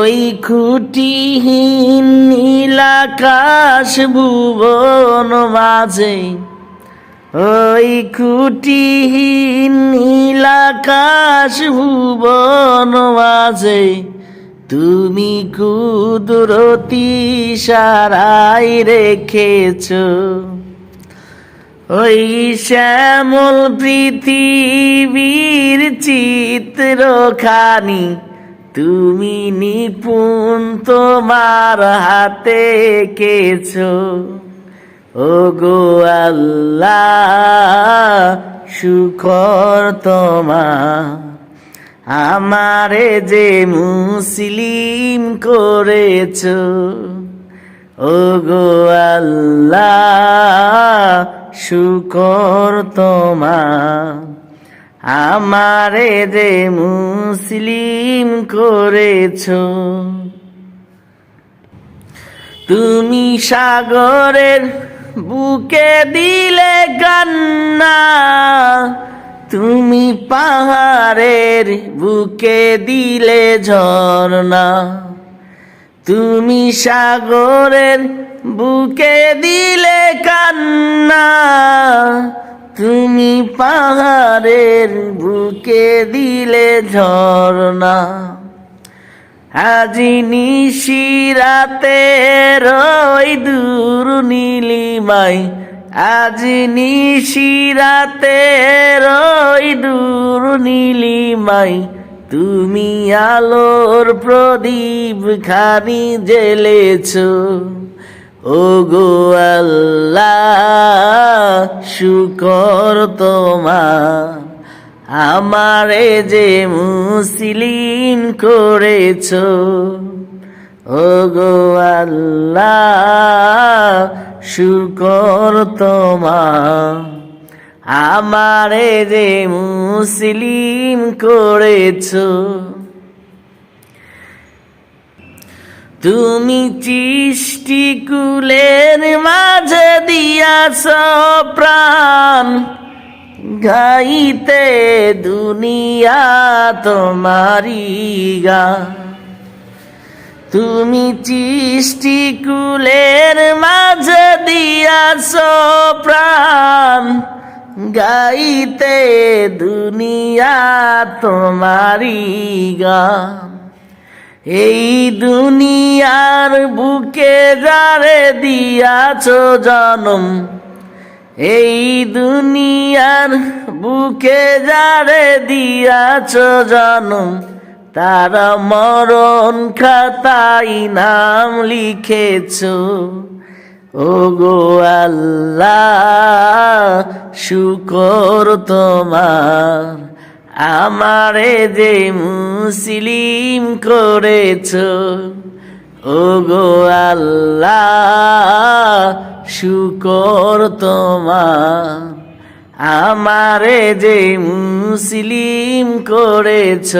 ওই খুঁটিহীন নীল আকাশ ভুবন মাঝে, ওই খুঁটিহীন নীল আকাশ ভুবন মাঝে, তুমি কুদরতি ইশারায় রেখেছ ওই শ্যামল পৃথিবীর চিত্রখানি। তুমি নিপুণ তোমার হাতে এঁকেছ ওগো আল্লাহ, শুকর তোমার। আমারে যে মুসলিম করেছ ওগো আল্লাহ, শুকর তোমার। আমারে যে মুসলিম করেছ। তুমি সাগরের বুকে দিলে কান্না, তুমি পাহাড়ের বুকে দিলে ঝর্ণা। তুমি সাগরের বুকে দিলে কান্না, তুমি পাহাড়ের বুকে দিলে ঝর্ণা। আজি নিশিরাতে রই দূর নীলিমায়, আজি নিশিরাতে রই দূর নীলিমায়, তুমি আলোর প্রদীপ খানি জ্বেলেছ ওগো আল্লাহ, শুকর তোমার। আমারে যে মুসলিম করেছ ওগো আল্লাহ, শুকর তোমার। আমারে যে মুসলিম করেছ। তুমি সৃষ্টিকুলের মাঝে দিয়াছ প্রাণ, গাইতে দুনিয়া তোমারি গান। তুমি সৃষ্টিকুলের মাঝে দিয়াছ প্রাণ, গাইতে দুনিয়া তোমারি গান। এই দুনিয়ার বুকে যারে দিয়াছ জনম, এই দুনিয়ার বুকে যারে দিয়াছ জনম, তার মরণ খাতায় নাম লিখেছ ওগো আল্লাহ, শুকর তোমার। আমারে যে মুসলিম করেছ ওগো আল্লাহ, শুকর তোমার। আমারে যে মুসলিম করেছ।